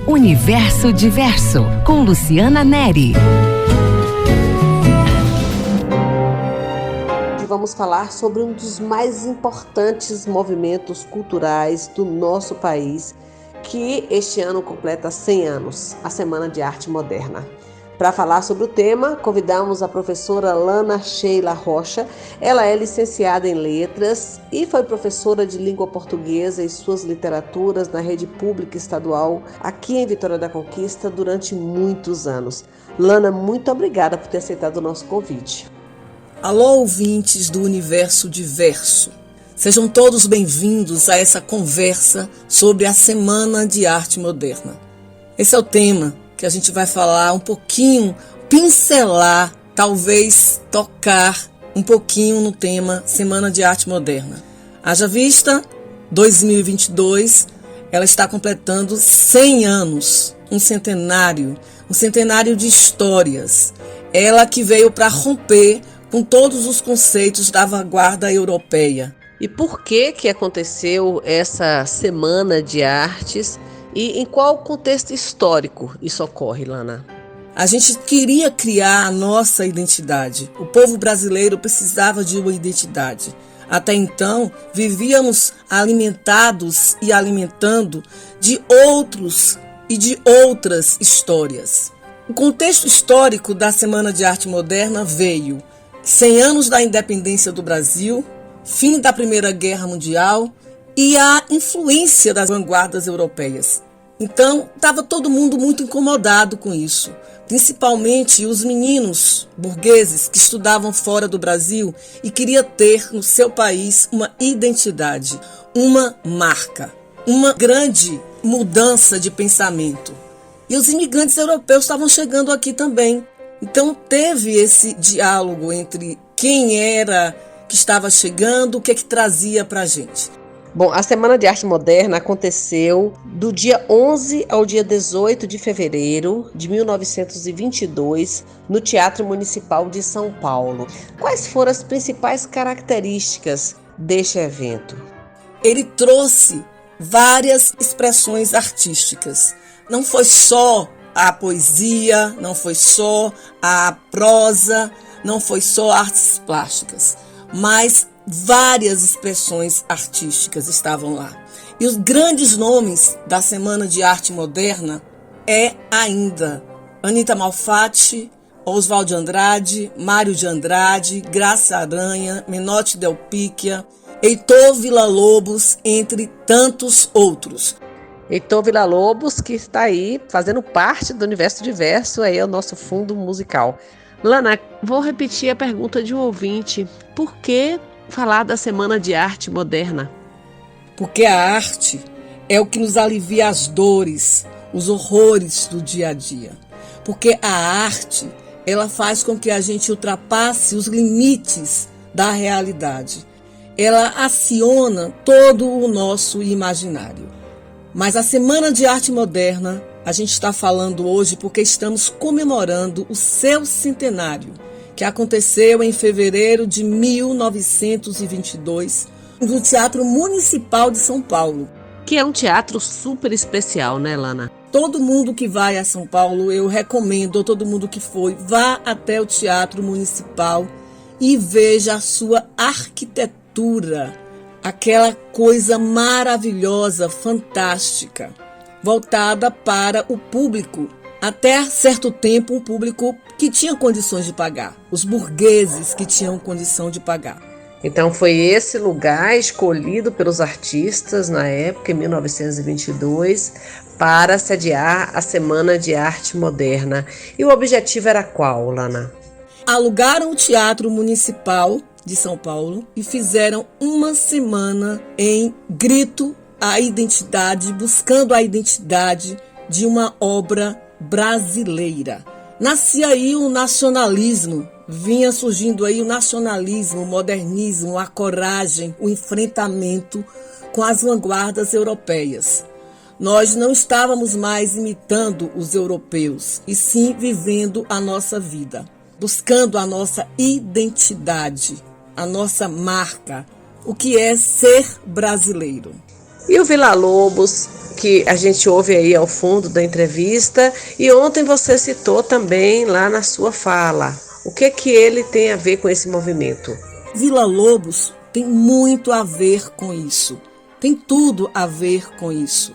Universo Diverso, com Luciana Neri. Vamos falar sobre um dos mais importantes movimentos culturais do nosso país, que este ano completa 100 anos, a Semana de Arte Moderna. Para falar sobre o tema, convidamos a professora Lana Sheila Rocha. Ela é licenciada em Letras e foi professora de língua portuguesa e suas literaturas na rede pública estadual aqui em Vitória da Conquista durante muitos anos. Lana, muito obrigada por ter aceitado o nosso convite. Alô, ouvintes do Universo Diverso. Sejam todos bem-vindos a essa conversa sobre a Semana de Arte Moderna. Esse é o tema que a gente vai falar um pouquinho, pincelar, talvez tocar um pouquinho no tema Semana de Arte Moderna. Haja vista, 2022, ela está completando 100 anos, um centenário de histórias. Ela que veio para romper com todos os conceitos da vanguarda europeia. E por que aconteceu essa Semana de Artes? E em qual contexto histórico isso ocorre, Lana? A gente queria criar a nossa identidade. O povo brasileiro precisava de uma identidade. Até então, vivíamos alimentados e alimentando de outros e de outras histórias. O contexto histórico da Semana de Arte Moderna veio 100 anos da independência do Brasil, fim da Primeira Guerra Mundial e a influência das vanguardas europeias. Então, estava todo mundo muito incomodado com isso, principalmente os meninos burgueses que estudavam fora do Brasil e queriam ter no seu país uma identidade, uma marca, uma grande mudança de pensamento. E os imigrantes europeus estavam chegando aqui também. Então, teve esse diálogo entre quem era que estava chegando, o que trazia para a gente. Bom, a Semana de Arte Moderna aconteceu do dia 11 ao dia 18 de fevereiro de 1922 no Teatro Municipal de São Paulo. Quais foram as principais características deste evento? Ele trouxe várias expressões artísticas. Não foi só a poesia, não foi só a prosa, não foi só artes plásticas, mas várias expressões artísticas estavam lá. E os grandes nomes da Semana de Arte Moderna é ainda Anita Malfatti, Oswald de Andrade, Mário de Andrade, Graça Aranha, Menotti Del Picchia, Heitor Villa-Lobos, entre tantos outros. Heitor Villa-Lobos, que está aí fazendo parte do Universo Diverso, aí é o nosso fundo musical. Lana, vou repetir a pergunta de um ouvinte. Por que falar da Semana de Arte Moderna? Porque a arte é o que nos alivia as dores, os horrores do dia a dia. Porque a arte, ela faz com que a gente ultrapasse os limites da realidade. Ela aciona todo o nosso imaginário. Mas a Semana de Arte Moderna, a gente está falando hoje porque estamos comemorando o seu centenário, que aconteceu em fevereiro de 1922, no Teatro Municipal de São Paulo. Que é um teatro super especial, né, Lana? Todo mundo que vai a São Paulo, eu recomendo, todo mundo que foi, vá até o Teatro Municipal e veja a sua arquitetura, aquela coisa maravilhosa, fantástica, voltada para o público. Até certo tempo, um público que tinha condições de pagar, os burgueses que tinham condição de pagar. Então foi esse lugar escolhido pelos artistas na época, em 1922, para sediar a Semana de Arte Moderna. E o objetivo era qual, Lana? Alugaram o Teatro Municipal de São Paulo e fizeram uma semana em grito à identidade, buscando a identidade de uma obra brasileira. Nascia aí o nacionalismo, vinha surgindo aí o nacionalismo, o modernismo, a coragem, o enfrentamento com as vanguardas europeias. Nós não estávamos mais imitando os europeus, e sim vivendo a nossa vida, buscando a nossa identidade, a nossa marca, o que é ser brasileiro. E o Villa-Lobos que a gente ouve aí ao fundo da entrevista, e ontem você citou também lá na sua fala. O que ele tem a ver com esse movimento? Vila Lobos tem muito a ver com isso. Tem tudo a ver com isso.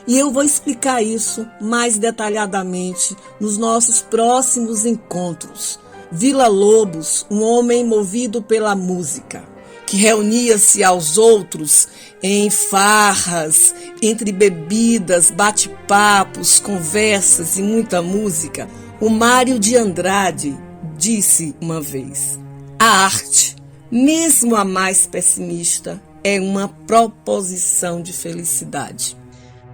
E eu vou explicar isso mais detalhadamente nos nossos próximos encontros. Vila Lobos, um homem movido pela música, que reunia-se aos outros em farras, entre bebidas, bate-papos, conversas e muita música. O Mário de Andrade disse uma vez: a arte, mesmo a mais pessimista, é uma proposição de felicidade.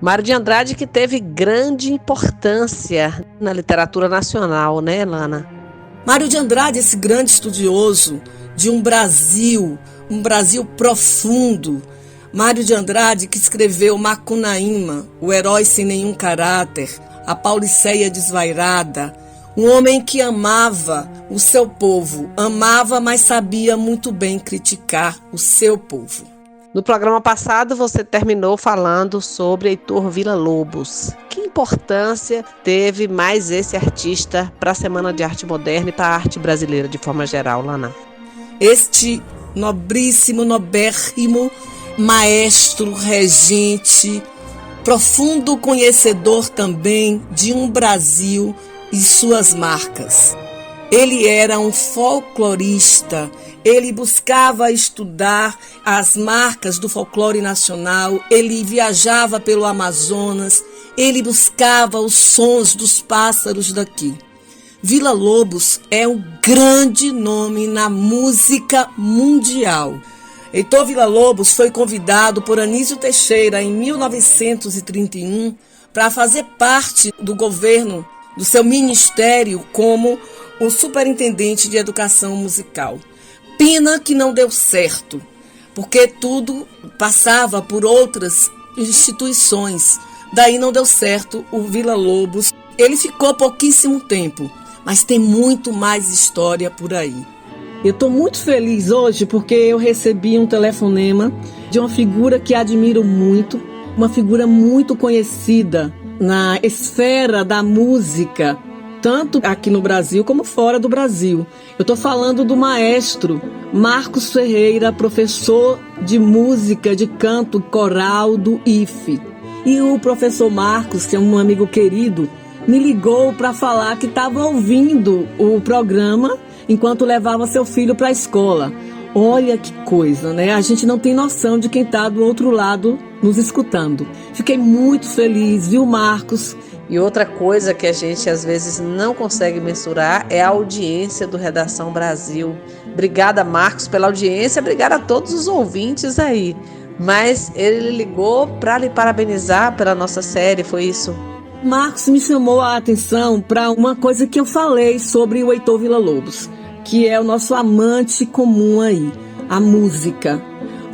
Mário de Andrade, que teve grande importância na literatura nacional, né, Lana? Mário de Andrade, esse grande estudioso de um Brasil profundo. Mário de Andrade, que escreveu Macunaíma, o herói sem nenhum caráter, a Pauliceia desvairada, um homem que amava o seu povo, amava, mas sabia muito bem criticar o seu povo. No programa passado, você terminou falando sobre Heitor Villa-Lobos. Que importância teve mais esse artista para a Semana de Arte Moderna e para a arte brasileira de forma geral, Lana? Este nobríssimo, nobérrimo maestro, regente, profundo conhecedor também de um Brasil e suas marcas. Ele era um folclorista, ele buscava estudar as marcas do folclore nacional, ele viajava pelo Amazonas, ele buscava os sons dos pássaros daqui. Villa-Lobos é um grande nome na música mundial. Heitor Villa-Lobos foi convidado por Anísio Teixeira em 1931 para fazer parte do governo, do seu ministério, como o superintendente de educação musical. Pena que não deu certo, porque tudo passava por outras instituições. Daí não deu certo o Villa-Lobos. Ele ficou pouquíssimo tempo, mas tem muito mais história por aí. Eu estou muito feliz hoje porque eu recebi um telefonema de uma figura que admiro muito, uma figura muito conhecida na esfera da música, tanto aqui no Brasil como fora do Brasil. Eu estou falando do maestro Marcos Ferreira, professor de música, de canto coral do IFE. E o professor Marcos, que é um amigo querido, me ligou para falar que estava ouvindo o programa enquanto levava seu filho para a escola. Olha que coisa, né? A gente não tem noção de quem está do outro lado nos escutando. Fiquei muito feliz, viu, Marcos? E outra coisa que a gente às vezes não consegue mensurar é a audiência do Redação Brasil. Obrigada, Marcos, pela audiência, obrigada a todos os ouvintes aí. Mas ele ligou para lhe parabenizar pela nossa série, foi isso? Marcos me chamou a atenção para uma coisa que eu falei sobre o Heitor Villa-Lobos, que é o nosso amante comum aí, a música.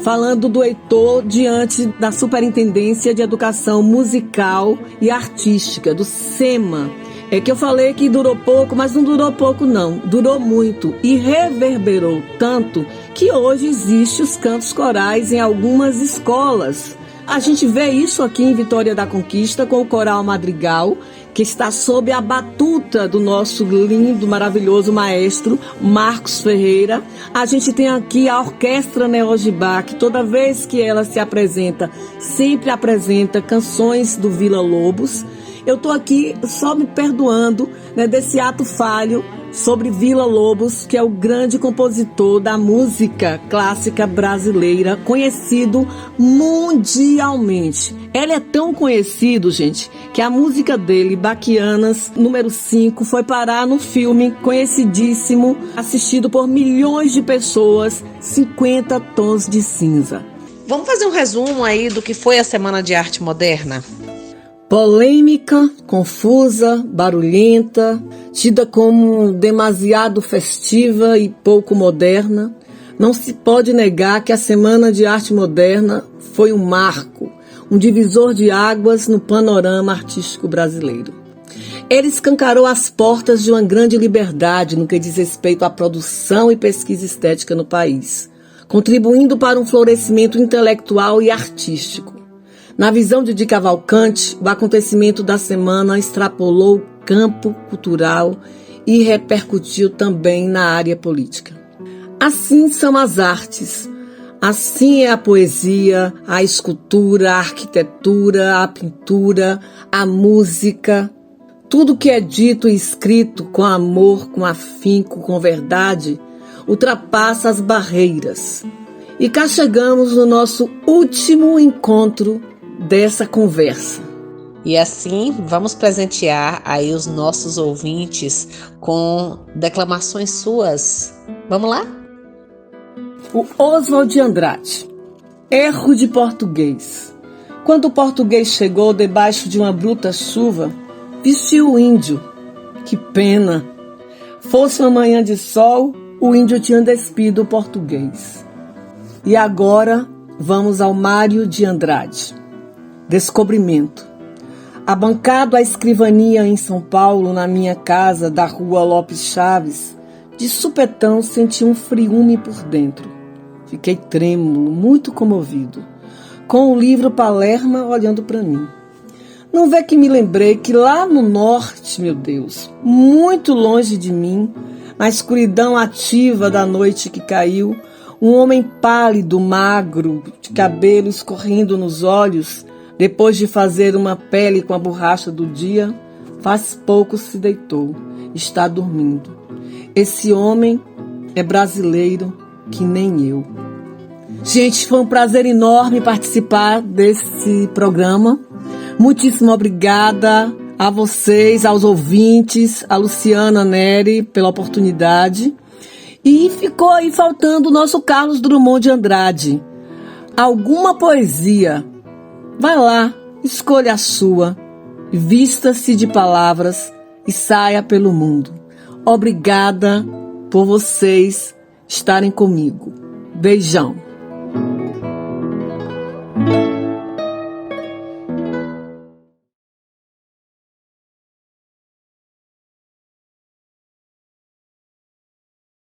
Falando do Heitor diante da Superintendência de Educação Musical e Artística, do SEMA. É que eu falei que durou pouco, mas não durou pouco não, durou muito e reverberou tanto que hoje existem os cantos corais em algumas escolas. A gente vê isso aqui em Vitória da Conquista com o Coral Madrigal, que está sob a batuta do nosso lindo, maravilhoso maestro Marcos Ferreira. A gente tem aqui a Orquestra Neogibá, que toda vez que ela se apresenta, sempre apresenta canções do Villa-Lobos. Eu estou aqui só me perdoando, né, desse ato falho sobre Villa-Lobos, que é o grande compositor da música clássica brasileira, conhecido mundialmente. Ele é tão conhecido, gente, que a música dele, Baquianas, número 5, foi parar no filme conhecidíssimo, assistido por milhões de pessoas, 50 Tons de Cinza. Vamos fazer um resumo aí do que foi a Semana de Arte Moderna? Polêmica, confusa, barulhenta, tida como demasiado festiva e pouco moderna, não se pode negar que a Semana de Arte Moderna foi um marco, um divisor de águas no panorama artístico brasileiro. Ele escancarou as portas de uma grande liberdade no que diz respeito à produção e pesquisa estética no país, contribuindo para um florescimento intelectual e artístico. Na visão de Cavalcante, o acontecimento da semana extrapolou o campo cultural e repercutiu também na área política. Assim são as artes. Assim é a poesia, a escultura, a arquitetura, a pintura, a música. Tudo que é dito e escrito com amor, com afinco, com verdade, ultrapassa as barreiras. E cá chegamos no nosso último encontro dessa conversa. E assim vamos presentear aí os nossos ouvintes com declamações suas. Vamos lá? O Oswald de Andrade. Erro de português. Quando o português chegou debaixo de uma bruta chuva, vestiu o índio. Que pena! Fosse uma manhã de sol, o índio tinha despido o português. E agora vamos ao Mário de Andrade. Descobrimento. Abancado à escrivania em São Paulo, na minha casa da rua Lopes Chaves, de supetão senti um friume por dentro. Fiquei trêmulo, muito comovido, com o livro Palerma olhando para mim. Não vê que me lembrei que lá no norte, meu Deus, muito longe de mim, na escuridão ativa da noite que caiu, um homem pálido, magro, de cabelo escorrendo nos olhos, depois de fazer uma pele com a borracha do dia, faz pouco se deitou, está dormindo. Esse homem é brasileiro que nem eu. Gente, foi um prazer enorme participar desse programa. Muitíssimo obrigada a vocês, aos ouvintes, a Luciana Neri pela oportunidade. E ficou aí faltando o nosso Carlos Drummond de Andrade. Alguma poesia? Vai lá, escolha a sua, vista-se de palavras e saia pelo mundo. Obrigada por vocês estarem comigo. Beijão.